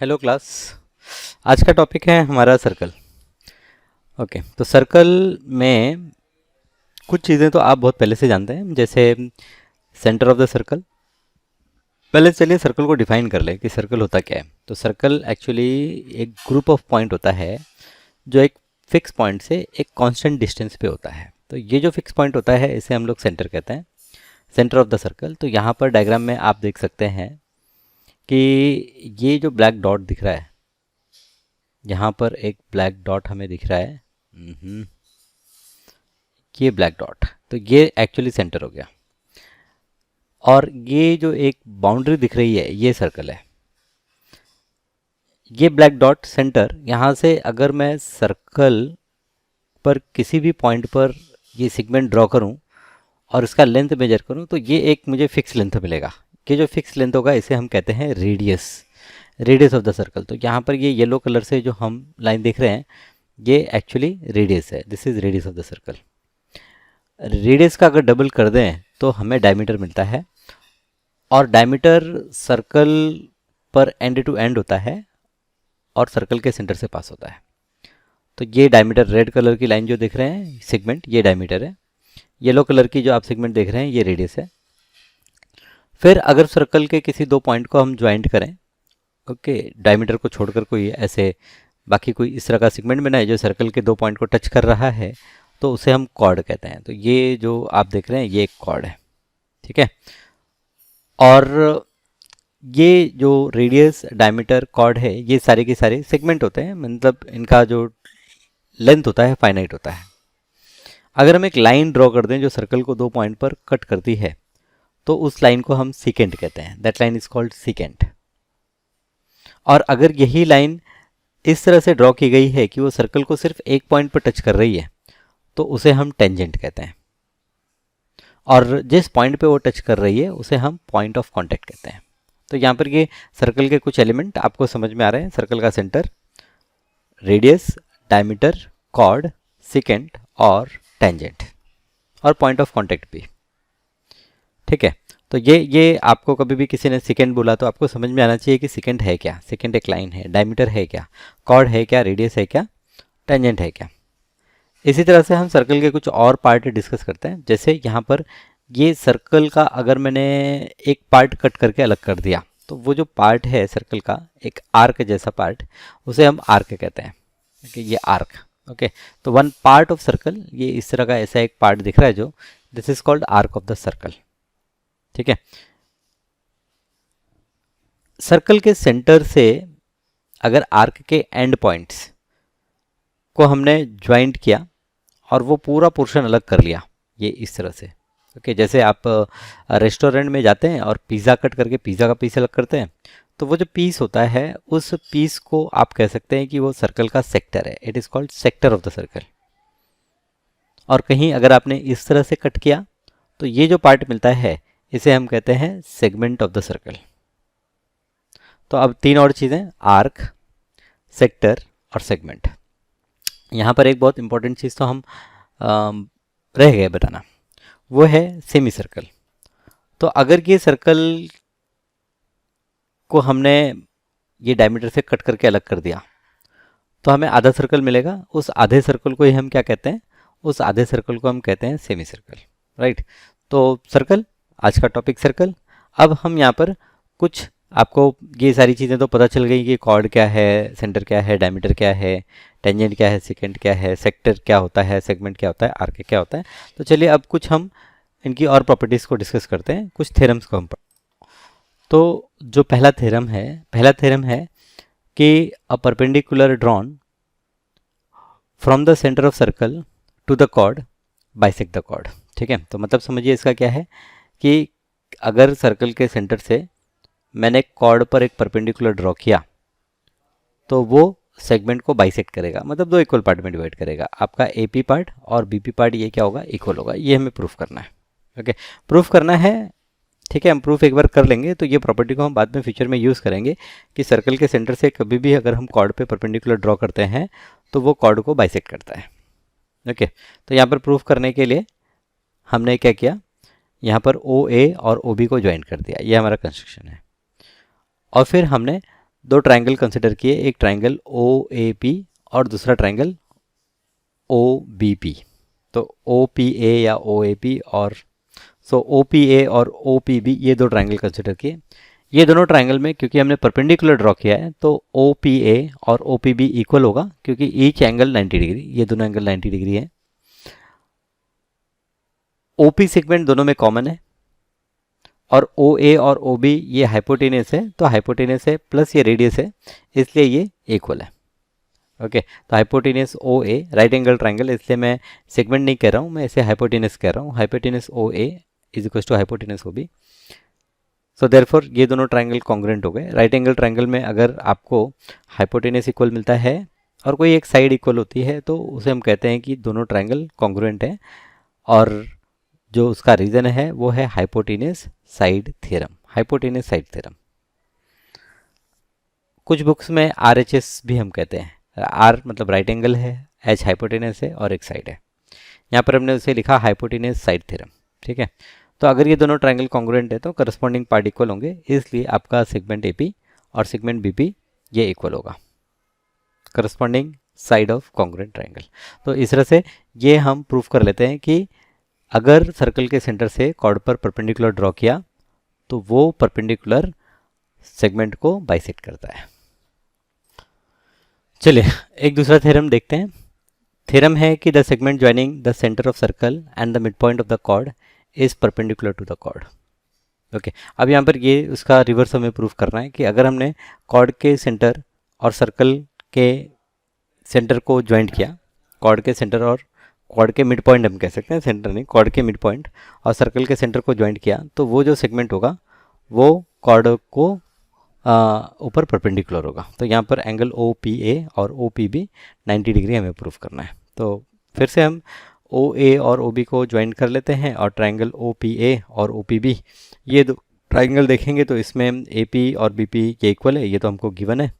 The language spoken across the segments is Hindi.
Hello class. आज का टॉपिक है हमारा सर्कल। ओके, तो सर्कल में कुछ चीज़ें तो आप बहुत पहले से जानते हैं, जैसे सेंटर ऑफ द सर्कल। पहले चलिए सर्कल को डिफाइन कर ले कि सर्कल होता क्या है। तो सर्कल एक्चुअली एक ग्रुप ऑफ पॉइंट होता है जो एक फिक्स पॉइंट से एक कांस्टेंट डिस्टेंस पे होता है। तो ये जो फिक्स पॉइंट होता है इसे हम लोग सेंटर कहते हैं, सेंटर ऑफ द सर्कल। तो यहाँ पर डायग्राम में आप देख सकते हैं कि ये जो ब्लैक डॉट दिख रहा है, यहाँ पर एक ब्लैक डॉट हमें दिख रहा है। ये ब्लैक डॉट, तो ये एक्चुअली सेंटर हो गया। और ये जो एक बाउंड्री दिख रही है ये सर्कल है। ये ब्लैक डॉट सेंटर, यहाँ से अगर मैं सर्कल पर किसी भी पॉइंट पर ये सेगमेंट ड्रॉ करूँ और इसका लेंथ मेजर करूँ तो ये एक मुझे फिक्स लेंथ मिलेगा। ये जो फिक्स लेंथ होगा इसे हम कहते हैं radius, radius of the circle. तो यहाँ पर ये येलो कलर से जो हम लाइन देख रहे हैं ये एक्चुअली रेडियस है। This is radius of the circle. Radius का अगर डबल कर दें तो हमें डायमीटर मिलता है, और डायमीटर सर्कल पर एंड टू एंड होता है और सर्कल के सेंटर से पास होता है। तो ये डायमीटर, रेड कलर की लाइन जो देख रहे हैं सेगमेंट, ये डायमीटर है। येलो कलर की जो आप सेगमेंट देख रहे हैं ये रेडियस है। फिर अगर सर्कल के किसी दो पॉइंट को हम ज्वाइंट करें, ओके, डायमीटर को छोड़कर कोई ऐसे बाकी कोई इस तरह का सेगमेंट बनाए जो सर्कल के दो पॉइंट को टच कर रहा है, तो उसे हम कॉर्ड कहते हैं। तो ये जो आप देख रहे हैं ये एक कॉर्ड है, ठीक है। और ये जो रेडियस, डायमीटर, कॉर्ड है, ये सारे के सारे सेगमेंट होते हैं, मतलब इनका जो लेंथ होता है फाइनाइट होता है। अगर हम एक लाइन ड्रॉ कर दें जो सर्कल को दो पॉइंट पर कट करती है तो उस लाइन को हम सीकेंट कहते हैं। That line is called secant. और अगर यही लाइन इस तरह से ड्रॉ की गई है कि वो सर्कल को सिर्फ एक पॉइंट पर टच कर रही है तो उसे हम टेंजेंट कहते हैं। और जिस पॉइंट पे वो टच कर रही है उसे हम पॉइंट ऑफ कांटेक्ट कहते हैं। तो यहाँ पर ये सर्कल के कुछ एलिमेंट आपको समझ में आ रहे हैं। सर्कल का centre, radius, diameter, chord, secant और टेंजेंट, और पॉइंट ऑफ कांटेक्ट भी, ठीक है। तो ये आपको कभी भी किसी ने सेकेंड बोला तो आपको समझ में आना चाहिए कि सेकेंड है क्या, सेकेंड एक लाइन है, डायमीटर है क्या, कॉर्ड है क्या, रेडियस है क्या, टेंजेंट है क्या। इसी तरह से हम सर्कल के कुछ और पार्ट डिस्कस करते हैं। जैसे यहाँ पर ये सर्कल का अगर मैंने एक पार्ट कट करके अलग कर दिया तो वो जो पार्ट है सर्कल का, एक आर्क जैसा पार्ट, उसे हम आर्क कहते हैं। ओके, ये आर्क। ओके, तो वन पार्ट ऑफ सर्कल, ये इस तरह का ऐसा एक पार्ट दिख रहा है जो, this is called arc of the circle, ठीक है। सर्कल के सेंटर से अगर आर्क के एंड पॉइंट्स को हमने ज्वाइंट किया और वो पूरा पोर्शन अलग कर लिया, ये इस तरह से, ओके। जैसे आप रेस्टोरेंट में जाते हैं और पिज़्ज़ा कट करके पिज़्ज़ा का पीस अलग करते हैं, तो वो जो पीस होता है उस पीस को आप कह सकते हैं कि वो सर्कल का सेक्टर है। It is called sector of the circle. और कहीं अगर आपने इस तरह से कट किया तो ये जो पार्ट मिलता है इसे हम कहते हैं सेगमेंट ऑफ द सर्कल। तो अब तीन और चीज़ें, आर्क, सेक्टर और सेगमेंट। यहाँ पर एक बहुत इंपॉर्टेंट चीज़ तो हम रह गए बताना, वो है सेमी सर्कल। तो अगर ये सर्कल को हमने ये डायमीटर से कट करके अलग कर दिया तो हमें आधा सर्कल मिलेगा। उस आधे सर्कल को ही हम क्या कहते हैं, उस आधे सर्कल को हम कहते हैं सेमी सर्कल, राइट। तो सर्कल, आज का टॉपिक सर्कल। अब हम यहाँ पर कुछ, आपको ये सारी चीज़ें तो पता चल गई कि कॉर्ड क्या है, सेंटर क्या है, डायमीटर क्या है, टेंजेंट क्या है, सेकेंड क्या है, सेक्टर क्या होता है, सेगमेंट क्या होता है, आर्क क्या होता है। तो चलिए अब कुछ हम इनकी और प्रॉपर्टीज़ को डिस्कस करते हैं, कुछ थ्योरम्स को हम तो जो पहला थ्योरम है कि a perpendicular drawn from the centre of circle to the chord bisect the chord, ठीक है। तो मतलब समझिए इसका क्या है कि अगर सर्कल के सेंटर से मैंने कॉर्ड पर एक परपेंडिकुलर ड्रॉ किया तो वो सेगमेंट को बाइसेक्ट करेगा, मतलब दो इक्वल पार्ट में डिवाइड करेगा। आपका एपी पार्ट और बीपी पार्ट ये क्या होगा, इक्वल होगा। ये हमें प्रूफ करना है, ओके, प्रूफ करना है, ठीक है। हम प्रूफ एक बार कर लेंगे तो ये प्रॉपर्टी को हम बाद में फ्यूचर में यूज़ करेंगे कि सर्कल के सेंटर से कभी भी अगर हम कॉर्ड पे परपेंडिकुलर ड्रॉ करते हैं तो वो कॉर्ड को बाइसेक्ट करता है, ओके। तो यहाँ पर प्रूफ करने के लिए हमने क्या किया, यहाँ पर ओ ए और ओ बी को ज्वाइन कर दिया, ये हमारा कंस्ट्रक्शन है। और फिर हमने दो ट्रायंगल कंसिडर किए, एक ट्रायंगल ओ ए पी और दूसरा ट्रायंगल ओ बी पी। तो ओ पी ए या ओ ए पी और ओ पी ए और ओ पी बी ये दो ट्रायंगल कंसिडर किए। ये दोनों ट्रायंगल में क्योंकि हमने परपेंडिकुलर ड्रॉ किया है तो ओ पी ए और ओ पी बी इक्वल होगा क्योंकि ईच एंगल 90 डिग्री, ये दोनों एंगल 90 डिग्री है। ओ पी सेगमेंट दोनों में कॉमन है और ओ ए और ओ बी ये हाइपोटेनियस है, तो हाइपोटेनियस है प्लस ये रेडियस है, इसलिए ये इक्वल है। ओके तो हाइपोटेनियस ओ ए राइट एंगल ट्राइंगल, इसलिए मैं सेगमेंट नहीं कह रहा हूँ, मैं इसे हाइपोटेनियस कह रहा हूँ। Hypotenuse O A is equal to hypotenuse O B. So therefore ये दोनों ट्राइंगल कॉन्ग्रुएंट हो गए। राइट एंगल ट्राइंगल में अगर आपको हाइपोटेनियस इक्वल मिलता है और कोई एक साइड इक्वल होती है तो उसे हम कहते हैं कि दोनों ट्राइंगल कॉन्ग्रुएंट है, और जो उसका रीज़न है वो है hypotenuse side theorem. Hypotenuse side theorem कुछ बुक्स में आर एच एस भी हम कहते हैं। आर मतलब राइट एंगल है, एच हाइपोटेनियस है और एक साइड है। यहाँ पर हमने उसे लिखा हाइपोटेनियस साइड थ्योरम। ठीक है, तो अगर ये दोनों ट्रायंगल कॉन्ग्रुएंट है तो करस्पॉन्डिंग पार्ट इक्वल होंगे, इसलिए आपका सेगमेंट एपी और सेगमेंट बीपी ये इक्वल होगा, corresponding side of congruent triangle. तो इस तरह से ये हम प्रूफ कर लेते हैं कि अगर सर्कल के सेंटर से कॉर्ड पर परपेंडिकुलर ड्रॉ किया तो वो परपेंडिकुलर सेगमेंट को बाइसेक्ट करता है। चलिए एक दूसरा थ्योरम देखते हैं। थ्योरम है कि the segment joining the centre of circle and the mid point of the chord is perpendicular to the chord. Okay, अब यहाँ पर ये उसका रिवर्स हमें प्रूफ करना है कि अगर हमने कॉर्ड के सेंटर और सर्कल के सेंटर को ज्वाइंट किया, कॉर्ड के सेंटर और कॉर्ड के मिड पॉइंट हम कह सकते हैं, सेंटर नहीं, कॉर्ड के मिड पॉइंट और सर्कल के सेंटर को ज्वाइंट किया, तो वो जो सेगमेंट होगा वो कॉर्ड को ऊपर परपेंडिकुलर होगा। तो यहाँ पर एंगल ओ पी ए और ओ पी बी 90 डिग्री हमें प्रूफ करना है। तो फिर से हम ओ ए और ओ बी को ज्वाइंट कर लेते हैं और ट्राइंगल ओ पी ए और ओ पी बी ये दो ट्राइंगल देखेंगे तो इसमें ए पी और बी पी ये इक्वल है, ये तो हमको गिवन है।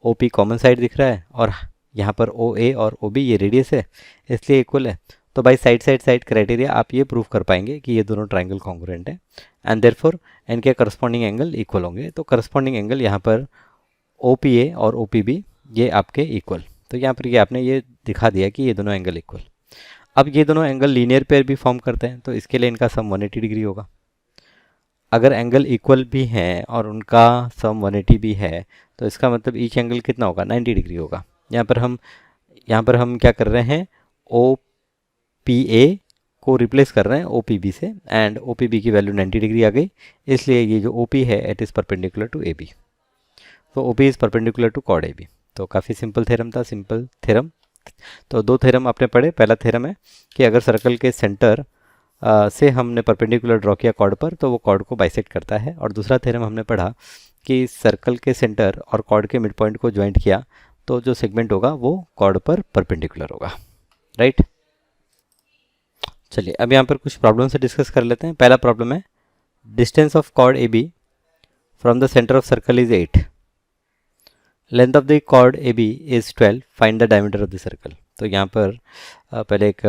ओ पी कॉमन साइड दिख रहा है और यहाँ पर ओ ए और ओ बी ये रेडियस है, इसलिए इक्वल है। तो बाई साइड क्राइटेरिया आप ये प्रूव कर पाएंगे कि ये दोनों ट्राइंगल कॉन्ग्रुएंट है एंड देयरफॉर इनके करस्पॉन्डिंग एंगल इक्वल होंगे। तो करस्पॉन्डिंग एंगल यहाँ पर ओ पी ए और ओ पी बी ये आपके इक्वल, तो यहाँ पर ये आपने ये दिखा दिया कि ये दोनों एंगल इक्वल। अब ये दोनों एंगल लीनियर पेयर भी फॉर्म करते हैं, तो इसके लिए इनका सम 180 डिग्री होगा। अगर एंगल इक्वल भी हैं और उनका सम 180 भी है तो इसका मतलब ईच एंगल कितना होगा, 90 डिग्री होगा। यहाँ पर हम क्या कर रहे हैं, ओ पी ए को रिप्लेस कर रहे हैं ओ पी बी से एंड ओ पी बी की वैल्यू 90 डिग्री आ गई, इसलिए ये जो ओ पी है it is perpendicular to A B. तो O P is perpendicular to chord A B. तो काफ़ी सिंपल थ्योरम था, सिंपल थ्योरम। तो दो थ्योरम आपने पढ़े। पहला थ्योरम है कि अगर सर्कल के सेंटर से हमने परपेंडिकुलर ड्रॉ किया कॉर्ड पर तो वो कॉर्ड को बाइसेक्ट करता है, और दूसरा थ्योरम हमने पढ़ा कि सर्कल के सेंटर और कॉर्ड के मिड पॉइंट को ज्वाइंट किया तो जो सेगमेंट होगा वो कॉर्ड पर परपेंडिकुलर होगा। राइट, चलिए अब यहाँ पर कुछ प्रॉब्लम से डिस्कस कर लेते हैं। पहला प्रॉब्लम है distance of chord A B from the centre of circle is 8, length of the chord A B is 12, find the diameter of the circle. तो यहाँ पर पहले एक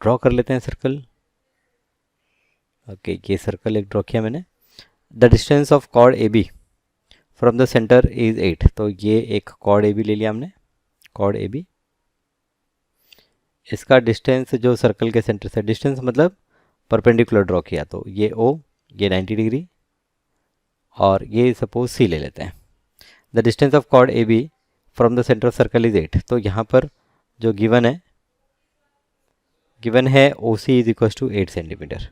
ड्रॉ कर लेते हैं सर्कल। ओके, ये सर्कल एक ड्रॉ किया मैंने। The distance of chord A B from the centre is 8, तो ये एक कॉर्ड ए बी ले लिया हमने, कॉर्ड ए बी। इसका डिस्टेंस जो सर्कल के सेंटर से, डिस्टेंस मतलब परपेंडिकुलर ड्रॉ किया, तो ये ओ, ये 90 डिग्री और ये सपोज सी ले लेते हैं। The distance of chord A B from the centre of circle is 8, तो यहाँ पर जो गिवन है O C is equal to 8 centimetre.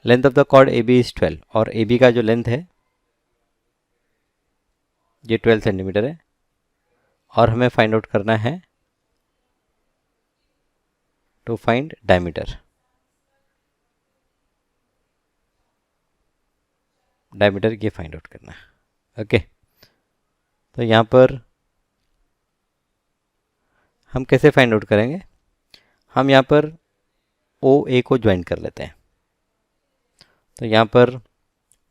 Length of the chord A B is 12 और ए बी का जो लेंथ है ये 12 सेंटीमीटर है, और हमें फाइंड आउट करना है टू फाइंड डायमीटर। डायमीटर ये फाइंड आउट करना है। ओके, तो यहाँ पर हम कैसे फाइंड आउट करेंगे, हम यहाँ पर ओ ए को ज्वाइन कर लेते हैं। तो यहाँ पर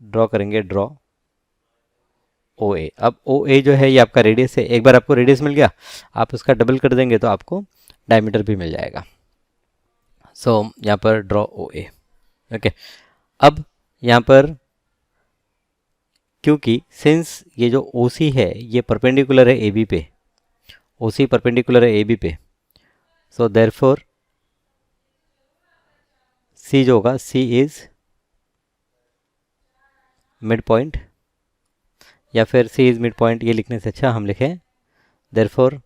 ड्रॉ करेंगे, ड्रॉ ओ ए। अब ओ ए जो है ये आपका रेडियस है, एक बार आपको रेडियस मिल गया, आप उसका डबल कर देंगे तो आपको डायमीटर भी मिल जाएगा। सो यहाँ पर ड्रॉ ओ ए। ओके, अब यहाँ पर क्योंकि सिंस ये जो ओ सी है ये परपेंडिकुलर है ए बी पे, ओ सी परपेंडिकुलर है ए बी पे, सो देयरफॉर सी जो होगा सी इज मिड पॉइंट, या फिर सी इज मिड पॉइंट ये लिखने से अच्छा हम लिखें therefore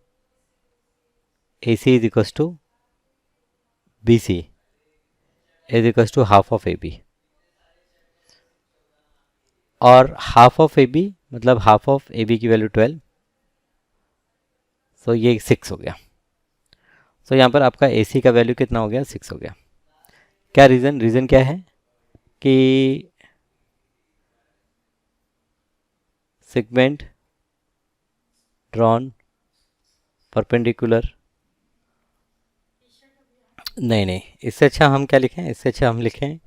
A C is equals to B C is equals to half of A B, और हाफ ऑफ ए बी मतलब हाफ ऑफ ए बी की वैल्यू 12, सो ये 6 हो गया। सो यहाँ पर आपका ए सी का वैल्यू कितना हो गया, 6 हो गया। क्या रीज़न, रीज़न क्या है कि सेगमेंट ड्रॉन परपेंडिकुलर, नहीं, इससे अच्छा हम क्या लिखें, इससे अच्छा हम लिखें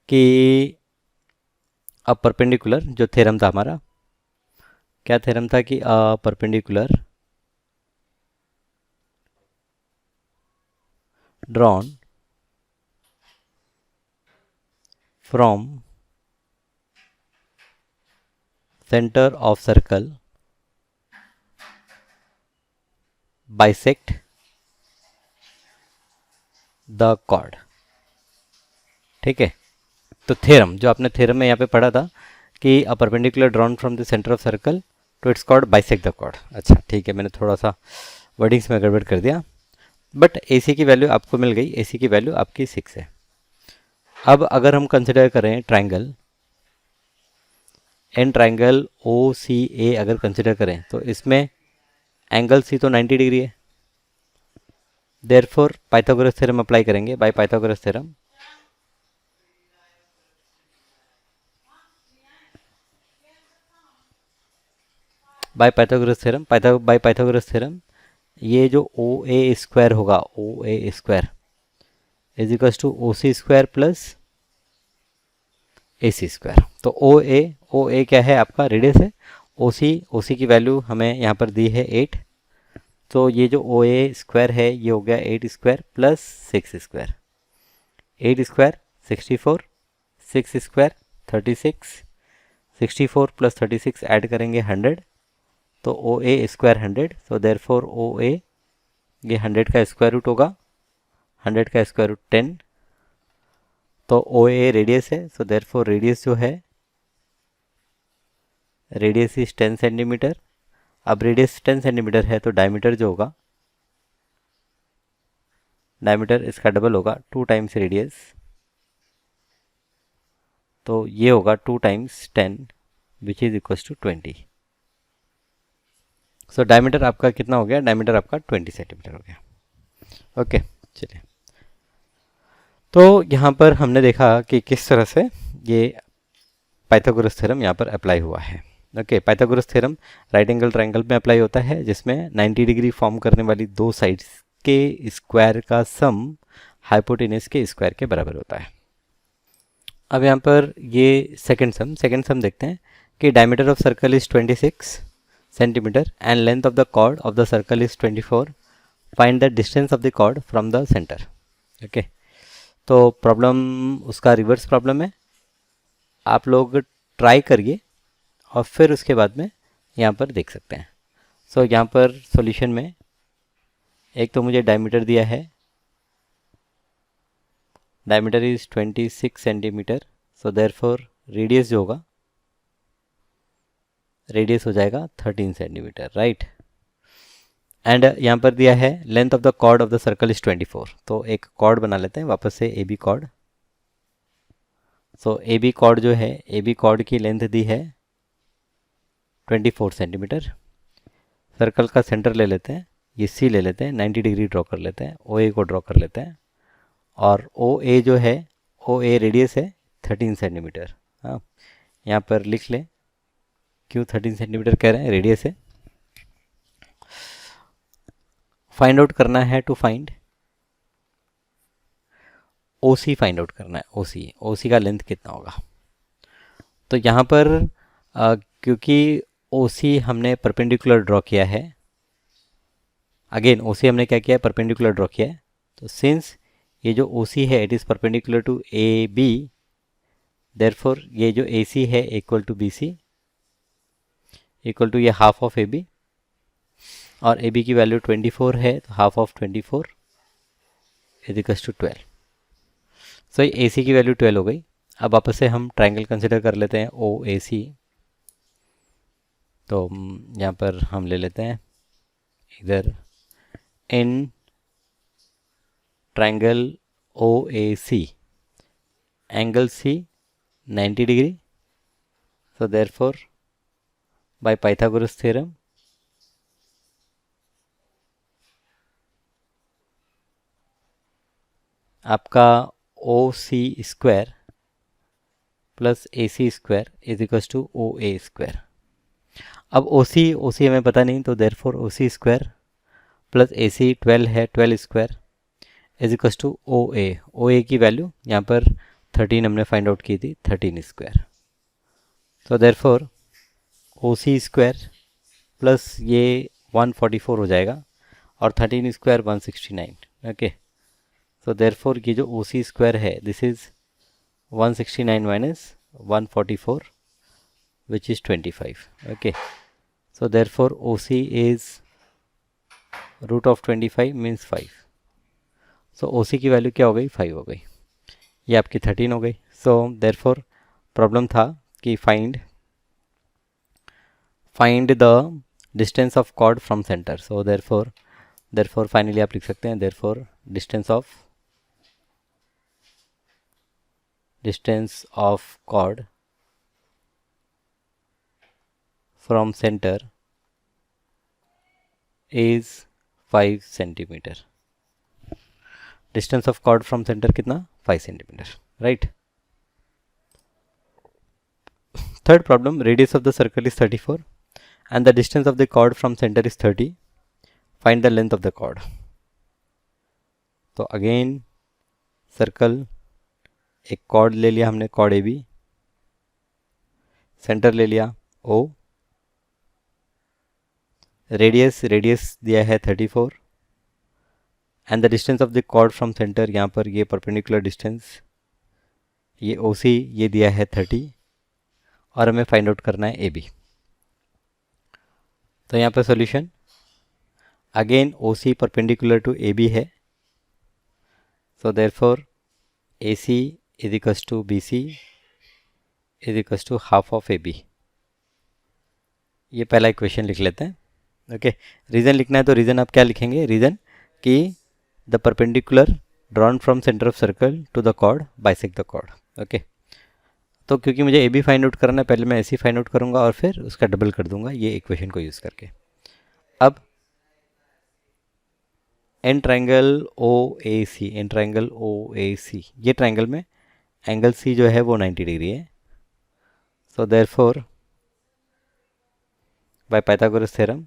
कि अब परपेंडिकुलर जो थ्योरम था हमारा, क्या थ्योरम था कि perpendicular drawn from centre of circle bisect the chord. ठीक है, तो थ्योरम जो आपने थ्योरम में यहाँ पे पढ़ा था कि a perpendicular drawn from the centre of circle to its chord bisect the chord. अच्छा ठीक है, मैंने थोड़ा सा वर्डिंग्स में गड़बड़ कर दिया, बट ए सी की वैल्यू आपको मिल गई, ए सी की वैल्यू आपकी 6 है। अब अगर हम कंसिडर करें ट्राइंगल एन, ट्राइंगल ओ सी ए अगर कंसिडर करें तो इसमें एंगल सी तो 90 डिग्री है, देयरफॉर पाइथागोरस थ्योरम अप्लाई करेंगे। By Pythagoras theorem by Pythagoras theorem ये जो ओ ए स्क्वायर होगा, O A square is equals to O C square plus A C square. तो ओ ए क्या है आपका, रेडियस है। ओ सी की वैल्यू हमें यहाँ पर दी है 8, तो ये जो ओ ए स्क्वायर है ये हो गया 8 square plus 6 square, 8 square 64, 6 square 36, 64 plus 36 add करेंगे 100, तो O A square 100, so therefore ओ ए ये 100 का स्क्वायर रूट होगा, 100 का स्क्वायर रूट 10, तो ओ ए रेडियस है, सो देयरफॉर रेडियस जो है रेडियस इज 10 सेंटीमीटर। अब रेडियस 10 सेंटीमीटर है तो डायमीटर जो होगा, डायमीटर इसका डबल होगा 2 टाइम्स रेडियस, तो ये होगा 2 times 10 which is equals to 20। So diameter आपका कितना हो गया, डायमीटर आपका 20 सेंटीमीटर हो गया। ओके चलिए, तो यहाँ पर हमने देखा कि किस तरह से ये पाइथागोरस थ्योरम यहाँ पर अप्लाई हुआ है। Okay, Pythagoras theorem right angle triangle में अप्लाई होता है, जिसमें 90 डिग्री फॉर्म करने वाली दो साइड्स के स्क्वायर का सम हाइपोटेनस के स्क्वायर के बराबर होता है। अब यहाँ पर ये सेकंड सम देखते हैं कि diameter of circle is 26 centimetre and length of the chord of the circle is 24, find the distance of the chord from the centre. Okay, तो प्रॉब्लम उसका रिवर्स प्रॉब्लम है, आप लोग ट्राई करिए और फिर उसके बाद में यहाँ पर देख सकते हैं। सो यहाँ पर सॉल्यूशन में एक तो मुझे डायमीटर दिया है, diameter is 26 centimetre, so therefore radius जो होगा, रेडियस हो जाएगा 13 सेंटीमीटर, राइट। एंड यहाँ पर दिया है length of the chord of the circle is 24, तो एक कॉर्ड बना लेते हैं वापस से, A B chord. So A B chord जो है, ए बी कॉर्ड की लेंथ दी है 24 सेंटीमीटर। सर्कल का सेंटर ले लेते हैं, ये सी ले लेते हैं, 90 डिग्री ड्रॉ कर लेते हैं, ओ ए को ड्रॉ कर लेते हैं, और ओ ए जो है, ओ ए रेडियस है 13 सेंटीमीटर। हाँ, यहाँ पर लिख लें क्यों 13 सेंटीमीटर कह रहे हैं, रेडियस है। फाइंड आउट करना है, to find O C find out करना है, ओ सी का लेंथ कितना होगा। तो यहाँ पर क्योंकि ओ सी हमने परपेंडिकुलर ड्रॉ किया है, अगेन ओ सी हमने क्या किया है, परपेंडिकुलर ड्रॉ किया है, तो सिंस ये जो ओ सी है it is perpendicular to A B, therefore ये जो ए सी है equal to B C, equal to ये हाफ ऑफ ए बी, और ए बी की वैल्यू 24 है तो half of 24 is equal to 12। So A C की वैल्यू 12 हो गई। अब वापस से हम ट्राइंगल कंसिडर कर लेते हैं ओ ए सी। तो यहाँ पर हम ले लेते हैं इधर in triangle O A C angle C 90 degree. So therefore by Pythagoras theorem आपका O C square plus A C square is equal to O A square. अब ओ सी हमें पता नहीं, तो therefore O C square plus A C 12 है, 12 square is equal to O A की वैल्यू यहाँ पर 13 हमने फाइंड आउट की थी, 13 स्क्वायर। तो therefore O C square plus ये 144 हो जाएगा और 13 स्क्वायर 169। ओके, सो देयरफॉर ये जो ओ सी स्क्वायर है this is 169 minus 144 which is 25. Okay, so therefore OC is root of 25 means 5. So OC की वैल्यू क्या हो गई, 5 हो गई। ये आपकी 13 हो गई। सो देयरफॉर प्रॉब्लम था कि find the distance of chord from centre. So therefore finally आप लिख सकते हैं therefore distance of chord from centre is 5 centimetre. Distance of chord from centre कितना, 5 centimetre, right. Third problem, radius of the circle is 34 and the distance of the chord from centre is 30, find the length of the chord. तो अगेन सर्कल, एक कॉर्ड ले लिया हमने, कॉर्ड ए बी, सेंटर ले लिया ओ, रेडियस दिया है 34 and the distance of the chord from centre, यहाँ पर ये परपेंडिकुलर डिस्टेंस ये ओ सी ये दिया है 30 और हमें फाइंड आउट करना है ए बी। तो यहाँ पर solution again O C perpendicular to A B है, so therefore A C is equal to B C is equal to half of A B. ये पहला इक्वेशन लिख लेते हैं। ओके, रीज़न लिखना है तो रीज़न आप क्या लिखेंगे, रीज़न कि the perpendicular drawn from centre of circle to the chord bisect the chord. Okay, तो क्योंकि मुझे ए बी फाइंड आउट करना है, पहले मैं ए सी फाइंड आउट करूँगा और फिर उसका डबल कर दूंगा ये इक्वेशन को यूज़ करके। अब an triangle O A C, an triangle O A सी, ये ट्राइंगल में एंगल सी जो है वो 90 डिग्री है। So therefore by Pythagoras theorem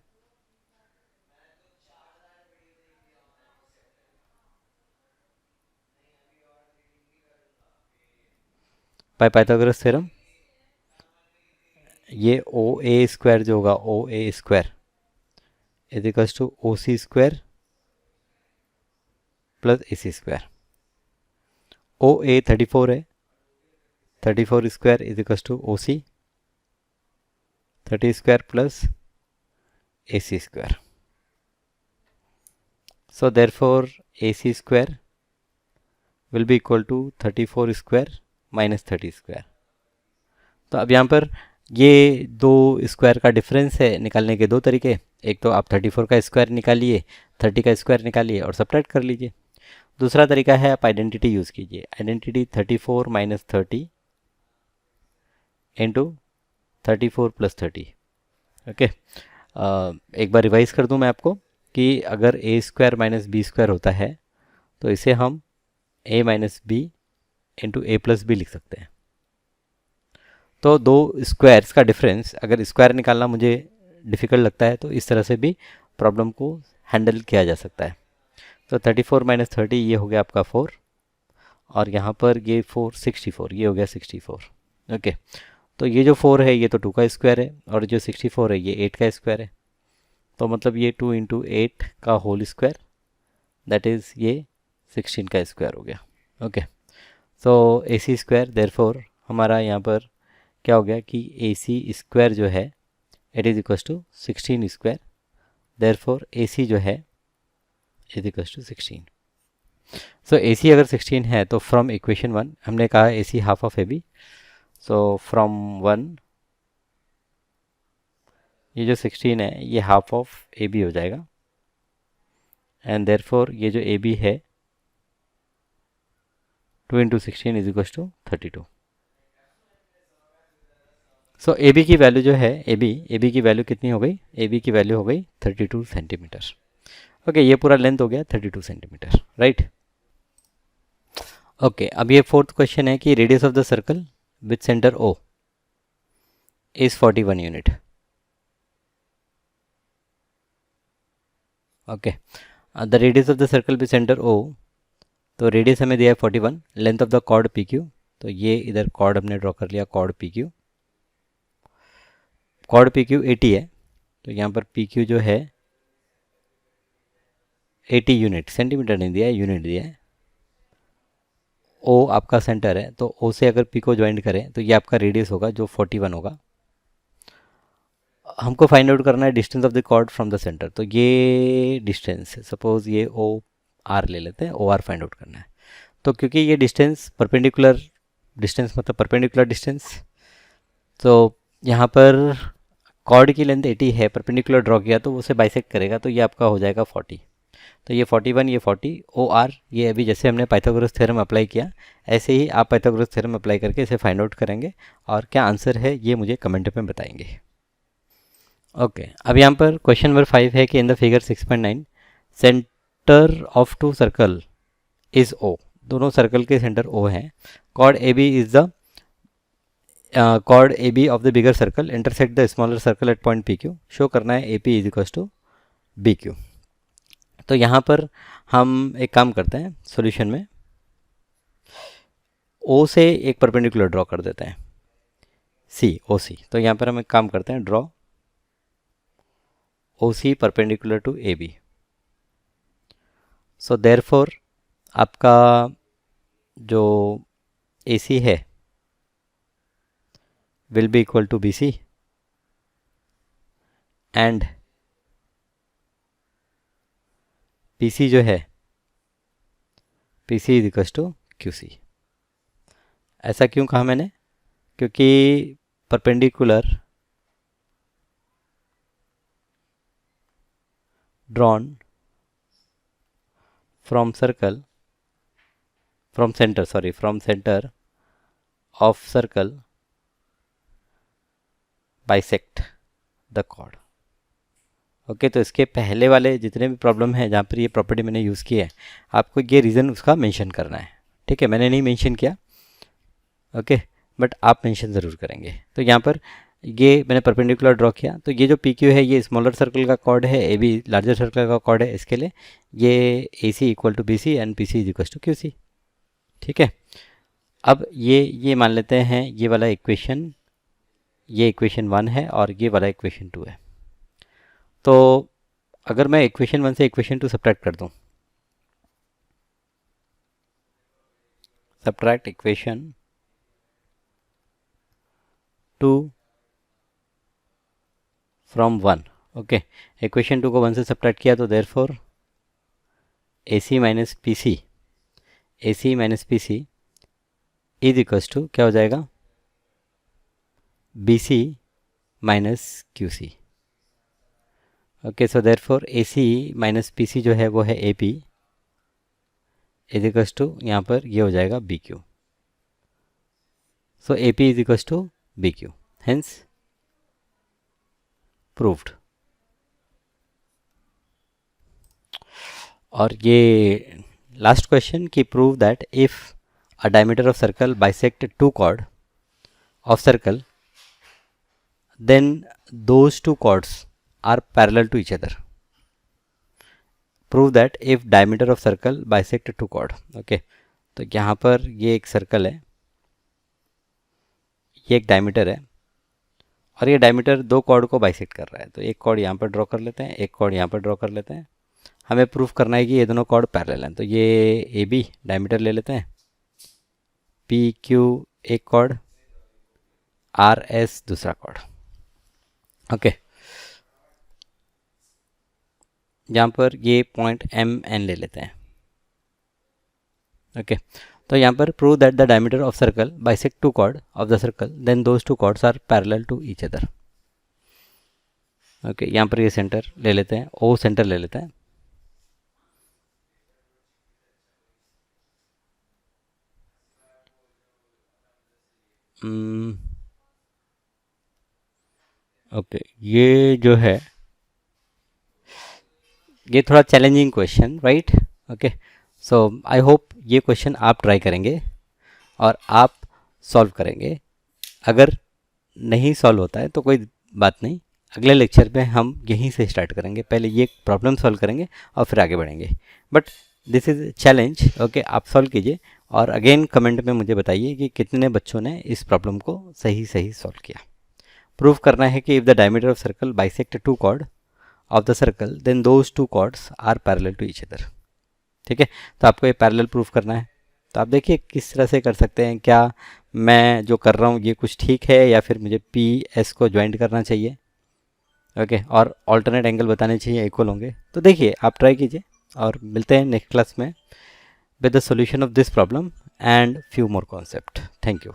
ये ओ ए स्क्वायर जो होगा, O A square is equals to O C square plus A C square. O A 34 है, 34 square is equals to O C 30 square plus A C square. So therefore A C square will be equal to 34 square minus 30 square. तो अब यहाँ पर ये दो स्क्वायर का डिफरेंस है निकालने के दो तरीके, एक तो आप 34 का स्क्वायर निकालिए, 30 का स्क्वायर निकालिए और सब्ट्रैक्ट कर लीजिए। दूसरा तरीका है आप आइडेंटिटी यूज़ कीजिए, identity 34 minus 30 into 34 plus 30। Okay, एक बार रिवाइज कर दूं मैं आपको कि अगर ए स्क्वायर माइनस बी स्क्वायर होता है तो इसे हम ए माइनस बी इंटू ए प्लस बी लिख सकते हैं। तो दो स्क्वायर्स का डिफरेंस अगर स्क्वायर निकालना मुझे डिफ़िकल्ट लगता है तो इस तरह से भी प्रॉब्लम को हैंडल किया जा सकता है। तो 34 माइनस 30 ये हो गया आपका 4 और यहाँ पर ये 4 64, ये हो गया 64। ओके, तो ये जो 4 है ये तो 2 का स्क्वायर है और जो 64 है ये 8 का स्क्वायर है। तो मतलब ये 2 इंटू 8 का होल स्क्वायर दैट इज़ ये 16 का स्क्वायर हो गया। Okay, so A C square therefore हमारा यहाँ पर क्या हो गया कि ए सी स्क्वायर जो है it is equals to 16 square, therefore AC जो है is equals to 16। So AC अगर 16 है तो फ्रॉम इक्वेशन 1 हमने कहा AC half of AB, so from 1 ये जो 16 है ये हाफ ऑफ AB हो जाएगा, एंड देयरफॉर ये जो AB है 2 into 16 is equals to 32। So AB की वैल्यू जो है AB की वैल्यू कितनी हो गई, AB की वैल्यू हो गई 32 सेंटीमीटर। ओके, ये पूरा लेंथ हो गया 32 सेंटीमीटर, राइट। ओके, अब ये फोर्थ क्वेश्चन है कि radius of the circle with centre O is 41 unit. Okay, the radius of the circle with centre O, तो रेडियस हमें दिया है 41, length of the chord PQ, तो ये इधर कॉर्ड हमने ड्रॉ कर लिया, कॉर्ड PQ। कॉर्ड PQ 80 है, तो यहाँ पर PQ जो है 80 यूनिट, सेंटीमीटर नहीं दिया है, यूनिट दिया है। O आपका सेंटर है, तो O से अगर P को ज्वाइंट करें तो ये आपका रेडियस होगा जो 41 होगा। हमको फाइंड आउट करना है distance of the chord from the centre, तो ये डिस्टेंस सपोज ये OR ले लेते हैं, OR फाइंड आउट करना है। तो क्योंकि ये डिस्टेंस परपेंडिकुलर डिस्टेंस मतलब परपेंडिकुलर डिस्टेंस, तो यहाँ पर कॉर्ड की लेंथ 80 है, परपेंडिकुलर ड्रॉ किया तो उसे बाइसेक्ट करेगा, तो ये आपका हो जाएगा 40। तो ये 41, ये 40, OR ये अभी जैसे हमने पाइथागोरस थ्योरम अप्लाई किया ऐसे ही आप पाइथागोरस थ्योरम अप्लाई करके इसे फाइंड आउट करेंगे, और क्या आंसर है ये मुझे कमेंट में बताएंगे। ओके, अब यहाँ पर क्वेश्चन नंबर 5 है कि in the figure 6.9 centre of two circle is O, दोनों सर्कल के सेंटर O हैं। Chord AB is the chord AB of the bigger circle intersect the smaller circle at point PQ, show करना है AP is equal to BQ। तो यहाँ पर हम एक काम करते हैं सॉल्यूशन में, O से एक परपेंडिकुलर ड्रॉ कर देते हैं, OC। तो यहाँ पर हम एक काम करते हैं, draw OC perpendicular to AB। So therefore आपका जो AC है will be equal to BC and PC जो है PC is equal to QC। ऐसा क्यों कहा मैंने, क्योंकि perpendicular drawn from center of circle bisect the chord। Okay, तो इसके पहले वाले जितने भी प्रॉब्लम हैं जहाँ पर ये प्रॉपर्टी मैंने यूज़ की है, आपको ये रीज़न उसका मेंशन करना है, ठीक है। मैंने नहीं मेंशन किया, ओके, बट आप मेंशन ज़रूर करेंगे। तो यहाँ पर ये मैंने परपेंडिकुलर ड्रॉ किया, तो ये जो PQ है ये स्मॉलर सर्कल का कॉर्ड है, AB लार्जर सर्कल का कॉर्ड है, इसके लिए ये AC equal to BC and PC is equal to QC, ठीक है। अब ये मान लेते हैं ये वाला इक्वेशन, ये इक्वेशन 1 है और ये वाला इक्वेशन 2 है। तो अगर मैं इक्वेशन 1 से इक्वेशन 2 सब्ट्रैक्ट कर दूं, subtract equation 2 from 1, okay, equation 2 को 1 से सब्ट्रैक्ट किया तो therefore AC minus PC is equals to क्या हो जाएगा, BC minus QC। Okay, so therefore AC minus PC जो है वो है AP इज इक्वल्स टू यहाँ पर ये हो जाएगा BQ। सो AP is equals to BQ, hence proved. और ये लास्ट क्वेश्चन कि prove that if a diameter of circle bisect two chord of circle then those two chords are parallel to each other। prove that if diameter of circle bisect two chord, okay, तो यहाँ पर ये एक सर्कल है, ये एक डायमीटर है, और ये डायमीटर दो कॉर्ड को बाइसेक्ट कर रहा है। तो एक कॉर्ड यहाँ पर ड्रॉ कर लेते हैं, एक कॉर्ड यहाँ पर ड्रॉ कर लेते हैं। हमें प्रूफ करना है कि ये दोनों कॉर्ड पैरेलल हैं। तो ये AB डायमीटर ले लेते हैं, PQ एक कॉर्ड, RS दूसरा कॉर्ड। ओके, यहाँ पर ये पॉइंट एम एन ले लेते हैं। ओके, तो यहाँ पर prove that the diameter of circle bisect two chord of the circle then those two chords are parallel to each other. Okay, यहाँ पर ये सेंटर ले लेते हैं, ओ सेंटर ले लेते हैं। ओके, ये जो है ये थोड़ा challenging question, right? Okay, so I hope ये क्वेश्चन आप ट्राई करेंगे और आप सॉल्व करेंगे। अगर नहीं सॉल्व होता है तो कोई बात नहीं, अगले लेक्चर में हम यहीं से स्टार्ट करेंगे। पहले ये प्रॉब्लम सॉल्व करेंगे और फिर आगे बढ़ेंगे। But this is challenge. Okay, आप सॉल्व कीजिए और अगेन कमेंट में मुझे बताइए कि कितने बच्चों ने इस प्रॉब्लम को सही सॉल्व किया। प्रूव करना है कि if the diameter of circle bisect two chord of the circle then those two chords are parallel to each other. ठीक है, तो आपको ये पैरेलल प्रूफ करना है। तो आप देखिए किस तरह से कर सकते हैं। क्या मैं जो कर रहा हूँ ये कुछ ठीक है या फिर मुझे पी एस को ज्वाइंट करना चाहिए? ओके, और ऑल्टरनेट एंगल बताने चाहिए इक्वल होंगे। तो देखिए आप ट्राई कीजिए और मिलते हैं नेक्स्ट क्लास में with the solution of this problem and few more concept. Thank you.